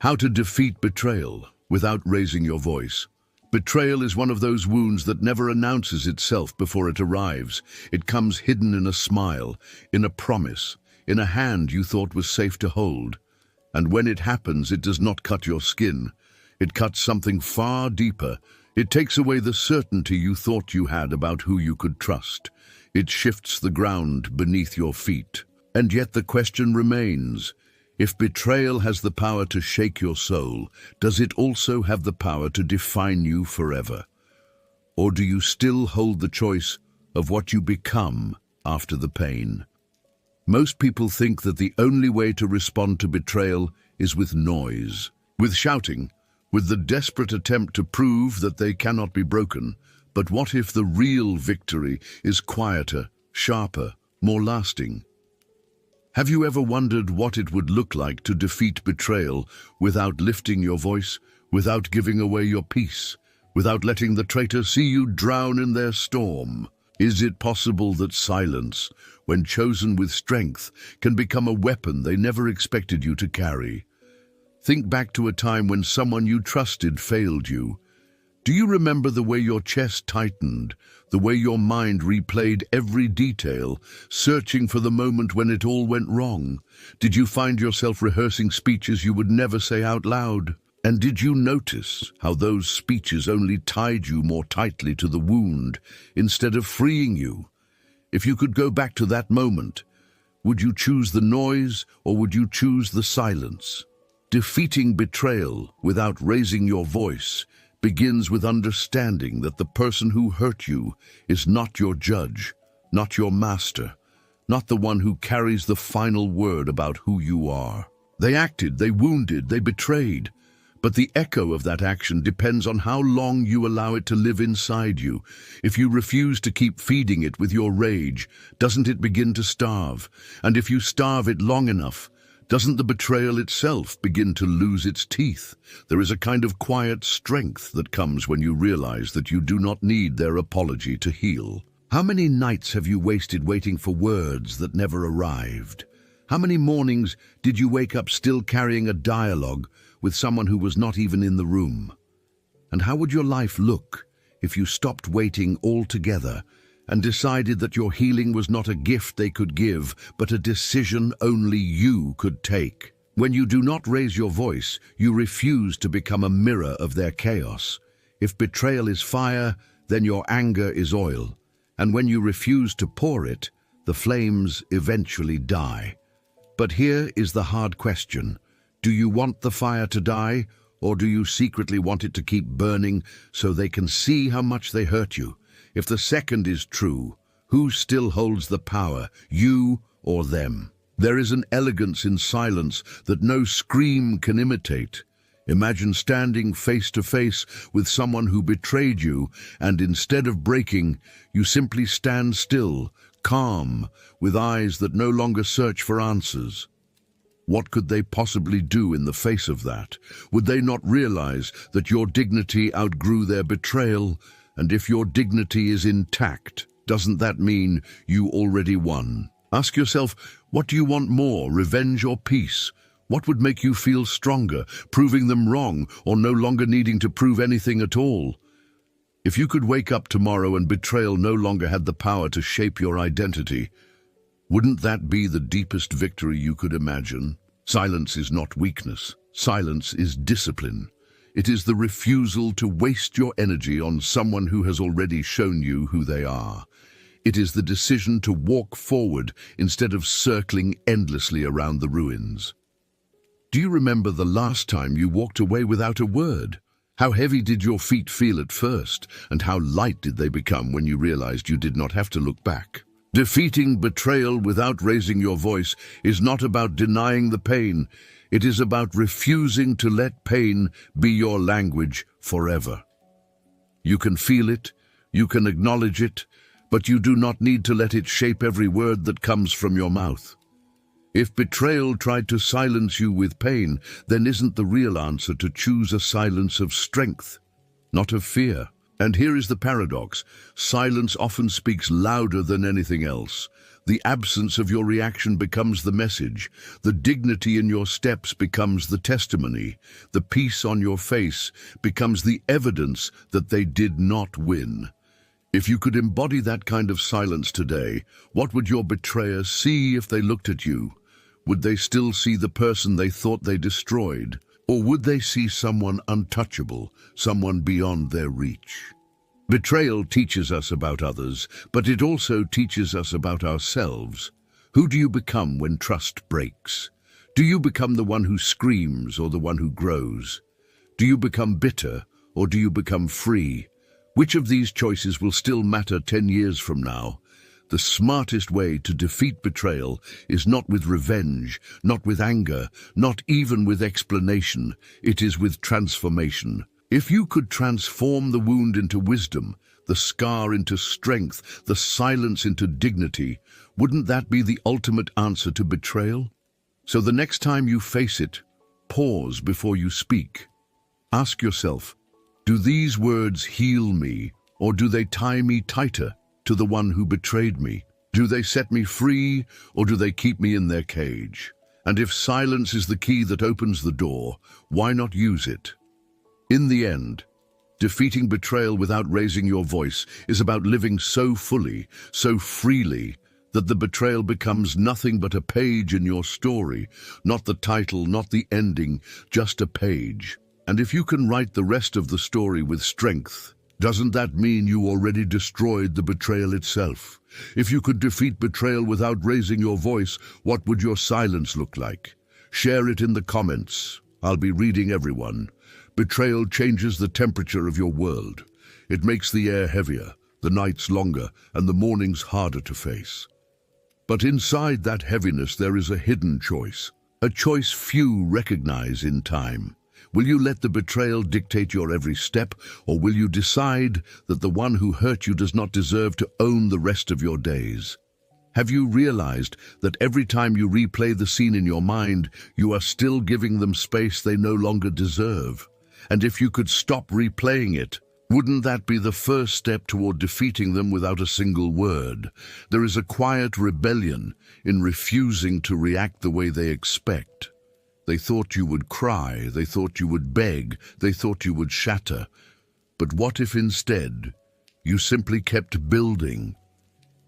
How to defeat betrayal without raising your voice. Betrayal is one of those wounds that never announces itself before it arrives. It comes hidden in a smile, in a promise, in a hand you thought was safe to hold. And when it happens, it does not cut your skin. It cuts something far deeper. It takes away the certainty you thought you had about who you could trust. It shifts the ground beneath your feet. And yet the question remains, if betrayal has the power to shake your soul, does it also have the power to define you forever? Or do you still hold the choice of what you become after the pain? Most people think that the only way to respond to betrayal is with noise, with shouting, with the desperate attempt to prove that they cannot be broken. But what if the real victory is quieter, sharper, more lasting? Have you ever wondered what it would look like to defeat betrayal without lifting your voice, without giving away your peace, without letting the traitor see you drown in their storm? Is it possible that silence, when chosen with strength, can become a weapon they never expected you to carry? Think back to a time when someone you trusted failed you. Do you remember the way your chest tightened, the way your mind replayed every detail, searching for the moment when it all went wrong? Did you find yourself rehearsing speeches you would never say out loud? And did you notice how those speeches only tied you more tightly to the wound instead of freeing you? If you could go back to that moment, would you choose the noise or would you choose the silence? Defeating betrayal without raising your voice begins with understanding that the person who hurt you is not your judge, not your master, not the one who carries the final word about who you are. They acted, they wounded, they betrayed, but the echo of that action depends on how long you allow it to live inside you. If you refuse to keep feeding it with your rage, doesn't it begin to starve? And if you starve it long enough, doesn't the betrayal itself begin to lose its teeth? There is a kind of quiet strength that comes when you realize that you do not need their apology to heal. How many nights have you wasted waiting for words that never arrived? How many mornings did you wake up still carrying a dialogue with someone who was not even in the room? And how would your life look if you stopped waiting altogether and decided that your healing was not a gift they could give, but a decision only you could take? When you do not raise your voice, you refuse to become a mirror of their chaos. If betrayal is fire, then your anger is oil. And when you refuse to pour it, the flames eventually die. But here is the hard question. Do you want the fire to die, or do you secretly want it to keep burning so they can see how much they hurt you? If the second is true, who still holds the power, you or them? There is an elegance in silence that no scream can imitate. Imagine standing face to face with someone who betrayed you, and instead of breaking, you simply stand still, calm, with eyes that no longer search for answers. What could they possibly do in the face of that? Would they not realize that your dignity outgrew their betrayal? And if your dignity is intact, doesn't that mean you already won? Ask yourself, what do you want more, revenge or peace? What would make you feel stronger, proving them wrong or no longer needing to prove anything at all? If you could wake up tomorrow and betrayal no longer had the power to shape your identity, wouldn't that be the deepest victory you could imagine? Silence is not weakness. Silence is discipline. It is the refusal to waste your energy on someone who has already shown you who they are. It is the decision to walk forward instead of circling endlessly around the ruins. Do you remember the last time you walked away without a word? How heavy did your feet feel at first, and how light did they become when you realized you did not have to look back? Defeating betrayal without raising your voice is not about denying the pain. It is about refusing to let pain be your language forever. You can feel it, you can acknowledge it, but you do not need to let it shape every word that comes from your mouth. If betrayal tried to silence you with pain, then isn't the real answer to choose a silence of strength, not of fear? And here is the paradox. Silence often speaks louder than anything else. The absence of your reaction becomes the message. The dignity in your steps becomes the testimony. The peace on your face becomes the evidence that they did not win. If you could embody that kind of silence today, what would your betrayer see if they looked at you? Would they still see the person they thought they destroyed? Or would they see someone untouchable, someone beyond their reach? Betrayal teaches us about others, but it also teaches us about ourselves. Who do you become when trust breaks? Do you become the one who screams or the one who grows? Do you become bitter or do you become free? Which of these choices will still matter 10 years from now? The smartest way to defeat betrayal is not with revenge, not with anger, not even with explanation. It is with transformation. If you could transform the wound into wisdom, the scar into strength, the silence into dignity, wouldn't that be the ultimate answer to betrayal? So the next time you face it, pause before you speak. Ask yourself, do these words heal me, or do they tie me tighter to the one who betrayed me? Do they set me free, or do they keep me in their cage? And if silence is the key that opens the door, why not use it? In the end, defeating betrayal without raising your voice is about living so fully, so freely, that the betrayal becomes nothing but a page in your story, not the title, not the ending, just a page. And if you can write the rest of the story with strength, doesn't that mean you already destroyed the betrayal itself? If you could defeat betrayal without raising your voice, what would your silence look like? Share it in the comments. I'll be reading everyone. Betrayal changes the temperature of your world. It makes the air heavier, the nights longer, and the mornings harder to face. But inside that heaviness there is a hidden choice, a choice few recognize in time. Will you let the betrayal dictate your every step, or will you decide that the one who hurt you does not deserve to own the rest of your days? Have you realized that every time you replay the scene in your mind, you are still giving them space they no longer deserve? And if you could stop replaying it, wouldn't that be the first step toward defeating them without a single word? There is a quiet rebellion in refusing to react the way they expect. They thought you would cry, they thought you would beg, they thought you would shatter. But what if instead you simply kept building?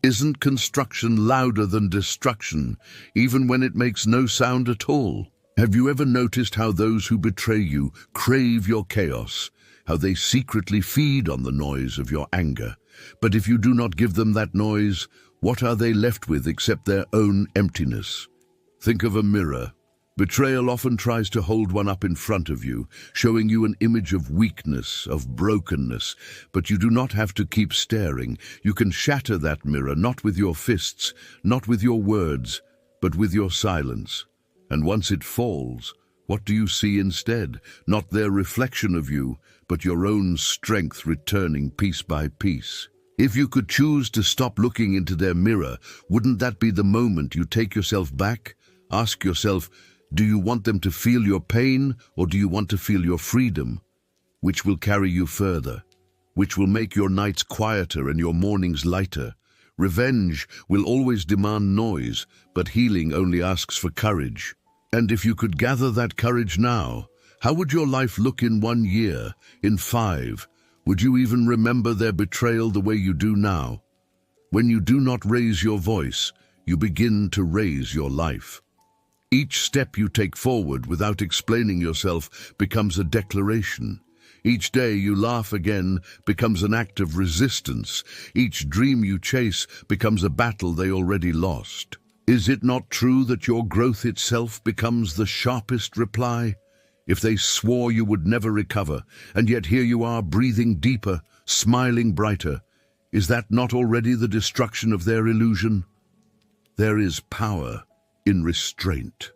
Isn't construction louder than destruction, even when it makes no sound at all? Have you ever noticed how those who betray you crave your chaos, how they secretly feed on the noise of your anger? But if you do not give them that noise, what are they left with except their own emptiness? Think of a mirror. Betrayal often tries to hold one up in front of you, showing you an image of weakness, of brokenness. But you do not have to keep staring. You can shatter that mirror, not with your fists, not with your words, but with your silence. And once it falls, what do you see instead? Not their reflection of you, but your own strength returning piece by piece. If you could choose to stop looking into their mirror, wouldn't that be the moment you take yourself back? Ask yourself, do you want them to feel your pain, or do you want to feel your freedom? Which will carry you further? Which will make your nights quieter and your mornings lighter? Revenge will always demand noise, but healing only asks for courage. And if you could gather that courage now, how would your life look in 1 year, in 5? Would you even remember their betrayal the way you do now? When you do not raise your voice, you begin to raise your life. Each step you take forward without explaining yourself becomes a declaration. Each day you laugh again becomes an act of resistance. Each dream you chase becomes a battle they already lost. Is it not true that your growth itself becomes the sharpest reply? If they swore you would never recover, and yet here you are breathing deeper, smiling brighter, is that not already the destruction of their illusion? There is power in restraint.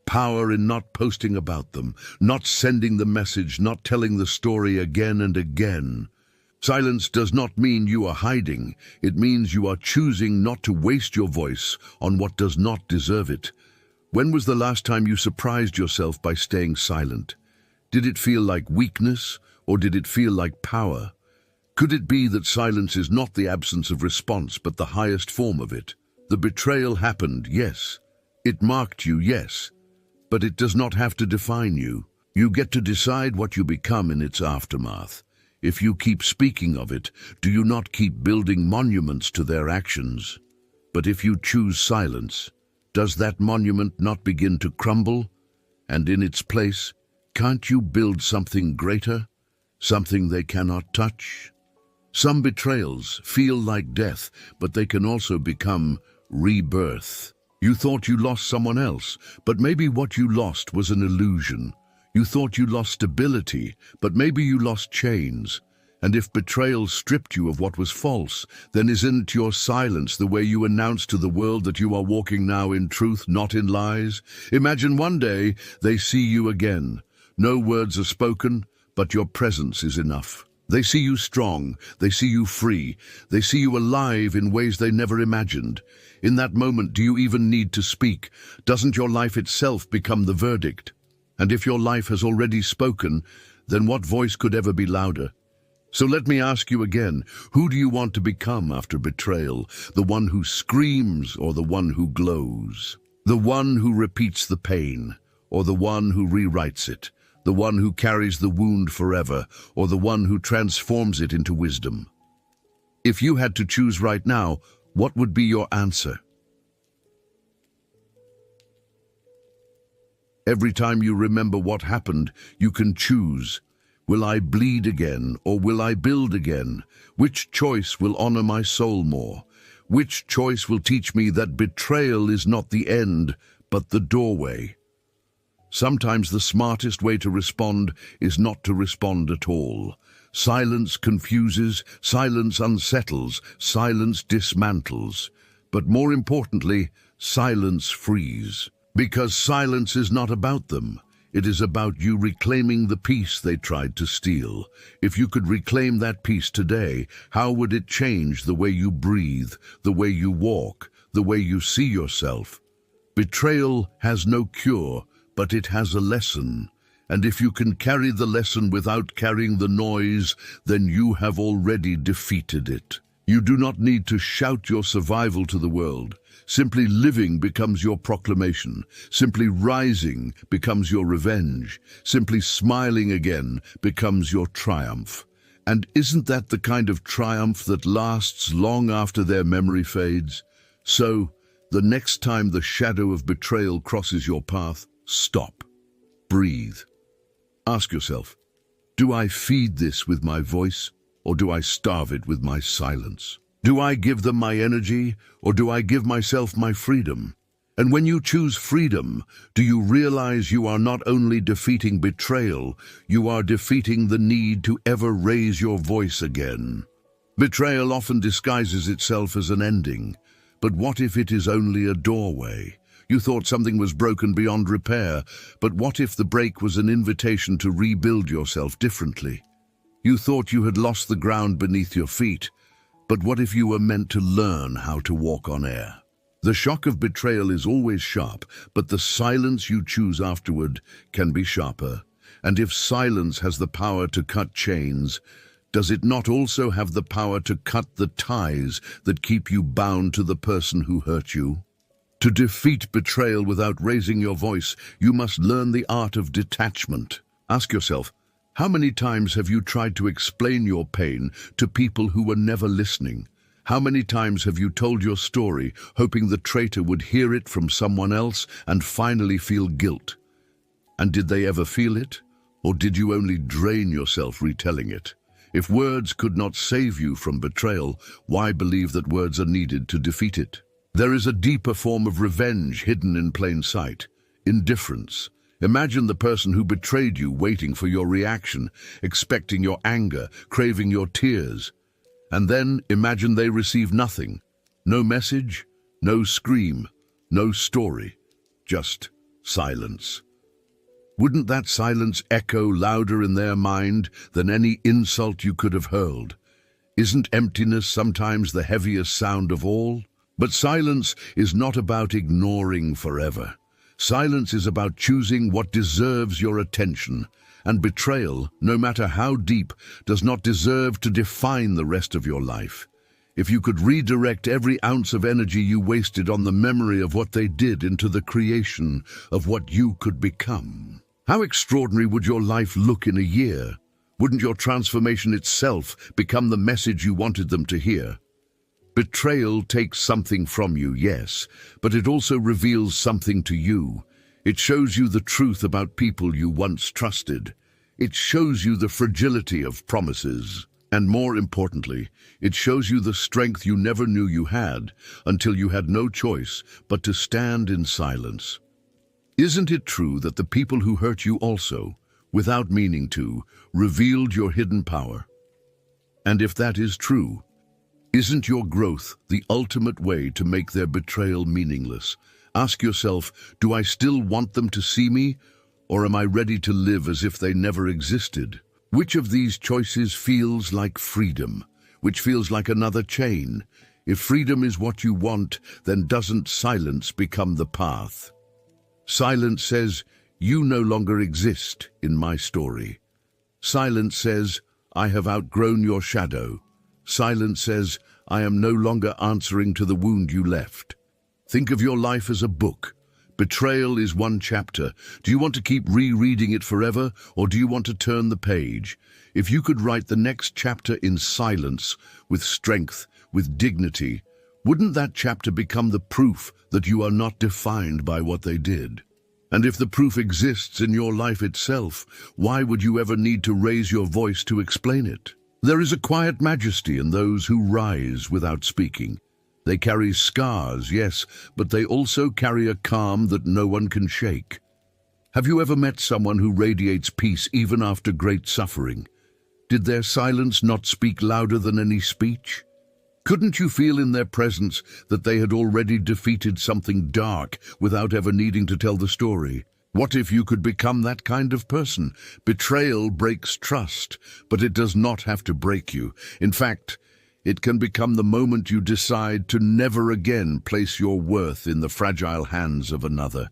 Power in not posting about them, not sending the message, not telling the story again and again. Silence does not mean you are hiding. It means you are choosing not to waste your voice on what does not deserve it. When was the last time you surprised yourself by staying silent? Did it feel like weakness, or did it feel like power? Could it be that silence is not the absence of response, but the highest form of it? The betrayal happened, yes. It marked you, yes. But it does not have to define you. You get to decide what you become in its aftermath. If you keep speaking of it, do you not keep building monuments to their actions? But if you choose silence, does that monument not begin to crumble? And in its place, can't you build something greater? Something they cannot touch? Some betrayals feel like death, but they can also become rebirth. You thought you lost someone else, but maybe what you lost was an illusion. You thought you lost stability, but maybe you lost chains. And if betrayal stripped you of what was false, then isn't your silence the way you announce to the world that you are walking now in truth, not in lies? Imagine one day they see you again. No words are spoken, but your presence is enough. They see you strong, they see you free, they see you alive in ways they never imagined. In that moment, do you even need to speak? Doesn't your life itself become the verdict? And if your life has already spoken, then what voice could ever be louder? So let me ask you again, who do you want to become after betrayal? The one who screams or the one who glows? The one who repeats the pain or the one who rewrites it? The one who carries the wound forever or the one who transforms it into wisdom? If you had to choose right now, what would be your answer? Every time you remember what happened, you can choose. Will I bleed again or will I build again? Which choice will honor my soul more? Which choice will teach me that betrayal is not the end, but the doorway? Sometimes the smartest way to respond is not to respond at all. Silence confuses, silence unsettles, silence dismantles. But more importantly, silence frees. Because silence is not about them. It is about you reclaiming the peace they tried to steal. If you could reclaim that peace today, how would it change the way you breathe, the way you walk, the way you see yourself? Betrayal has no cure, but it has a lesson. And if you can carry the lesson without carrying the noise, then you have already defeated it. You do not need to shout your survival to the world. Simply living becomes your proclamation. Simply rising becomes your revenge. Simply smiling again becomes your triumph. And isn't that the kind of triumph that lasts long after their memory fades? So, the next time the shadow of betrayal crosses your path, stop. Breathe. Ask yourself, do I feed this with my voice, or do I starve it with my silence? Do I give them my energy, or do I give myself my freedom? And when you choose freedom, do you realize you are not only defeating betrayal, you are defeating the need to ever raise your voice again? Betrayal often disguises itself as an ending, but what if it is only a doorway? You thought something was broken beyond repair, but what if the break was an invitation to rebuild yourself differently? You thought you had lost the ground beneath your feet, but what if you were meant to learn how to walk on air? The shock of betrayal is always sharp, but the silence you choose afterward can be sharper. And if silence has the power to cut chains, does it not also have the power to cut the ties that keep you bound to the person who hurt you? To defeat betrayal without raising your voice, you must learn the art of detachment. Ask yourself, how many times have you tried to explain your pain to people who were never listening? How many times have you told your story, hoping the traitor would hear it from someone else and finally feel guilt? And did they ever feel it? Or did you only drain yourself retelling it? If words could not save you from betrayal, why believe that words are needed to defeat it? There is a deeper form of revenge hidden in plain sight: indifference. Imagine the person who betrayed you waiting for your reaction, expecting your anger, craving your tears. And then imagine they receive nothing. No message, no scream, no story, just silence. Wouldn't that silence echo louder in their mind than any insult you could have hurled? Isn't emptiness sometimes the heaviest sound of all? But silence is not about ignoring forever. Silence is about choosing what deserves your attention. And betrayal, no matter how deep, does not deserve to define the rest of your life. If you could redirect every ounce of energy you wasted on the memory of what they did into the creation of what you could become. How extraordinary would your life look in a year? Wouldn't your transformation itself become the message you wanted them to hear? Betrayal takes something from you, yes, but it also reveals something to you. It shows you the truth about people you once trusted. It shows you the fragility of promises. And more importantly, it shows you the strength you never knew you had until you had no choice but to stand in silence. Isn't it true that the people who hurt you also, without meaning to, revealed your hidden power? And if that is true, isn't your growth the ultimate way to make their betrayal meaningless? Ask yourself, do I still want them to see me, or am I ready to live as if they never existed? Which of these choices feels like freedom? Which feels like another chain? If freedom is what you want, then doesn't silence become the path? Silence says, you no longer exist in my story. Silence says, I have outgrown your shadow. Silence says, I am no longer answering to the wound you left. Think of your life as a book. Betrayal is one chapter. Do you want to keep rereading it forever, or do you want to turn the page? If you could write the next chapter in silence, with strength, with dignity, wouldn't that chapter become the proof that you are not defined by what they did? And if the proof exists in your life itself, why would you ever need to raise your voice to explain it? There is a quiet majesty in those who rise without speaking. They carry scars, yes, but they also carry a calm that no one can shake. Have you ever met someone who radiates peace even after great suffering? Did their silence not speak louder than any speech? Couldn't you feel in their presence that they had already defeated something dark without ever needing to tell the story? What if you could become that kind of person? Betrayal breaks trust, but it does not have to break you. In fact, it can become the moment you decide to never again place your worth in the fragile hands of another.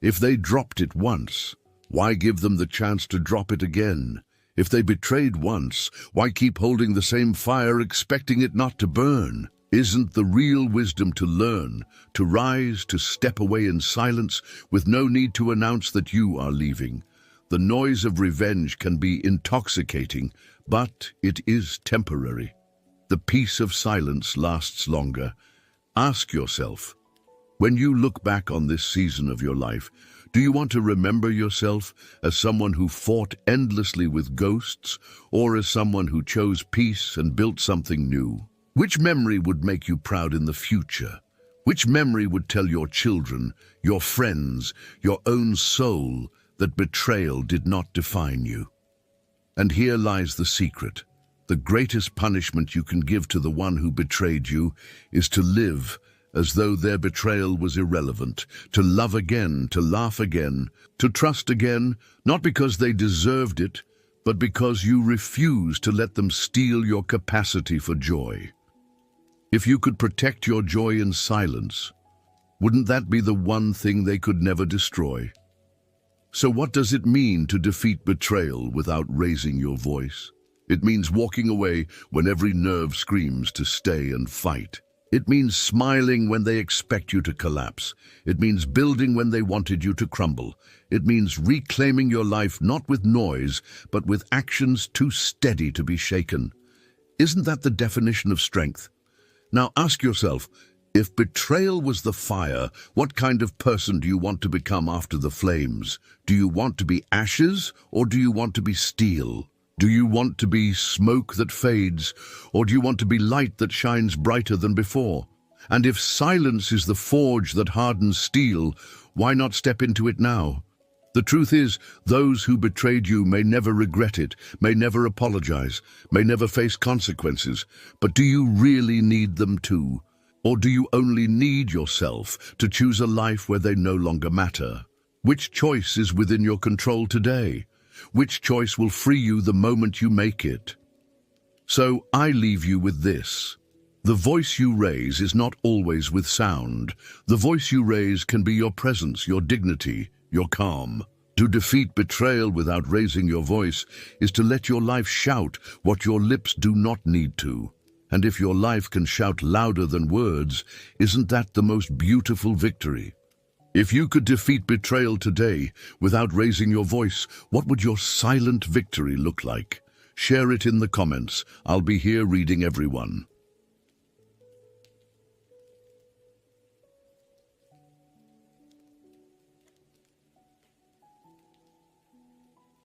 If they dropped it once, why give them the chance to drop it again? If they betrayed once, why keep holding the same fire expecting it not to burn? Isn't the real wisdom to learn, to rise, to step away in silence with no need to announce that you are leaving? The noise of revenge can be intoxicating, but it is temporary. The peace of silence lasts longer. Ask yourself, when you look back on this season of your life, do you want to remember yourself as someone who fought endlessly with ghosts, or as someone who chose peace and built something new? Which memory would make you proud in the future? Which memory would tell your children, your friends, your own soul that betrayal did not define you? And here lies the secret. The greatest punishment you can give to the one who betrayed you is to live as though their betrayal was irrelevant, to love again, to laugh again, to trust again, not because they deserved it, but because you refuse to let them steal your capacity for joy. If you could protect your joy in silence, wouldn't that be the one thing they could never destroy? So what does it mean to defeat betrayal without raising your voice? It means walking away when every nerve screams to stay and fight. It means smiling when they expect you to collapse. It means building when they wanted you to crumble. It means reclaiming your life not with noise, but with actions too steady to be shaken. Isn't that the definition of strength? Now ask yourself, if betrayal was the fire, what kind of person do you want to become after the flames? Do you want to be ashes, or do you want to be steel? Do you want to be smoke that fades, or do you want to be light that shines brighter than before? And if silence is the forge that hardens steel, why not step into it now? The truth is, those who betrayed you may never regret it, may never apologize, may never face consequences. But do you really need them to? Or do you only need yourself to choose a life where they no longer matter? Which choice is within your control today? Which choice will free you the moment you make it? So I leave you with this. The voice you raise is not always with sound. The voice you raise can be your presence, your dignity, your calm. To defeat betrayal without raising your voice is to let your life shout what your lips do not need to. And if your life can shout louder than words, isn't that the most beautiful victory? If you could defeat betrayal today without raising your voice, what would your silent victory look like? Share it in the comments. I'll be here reading everyone.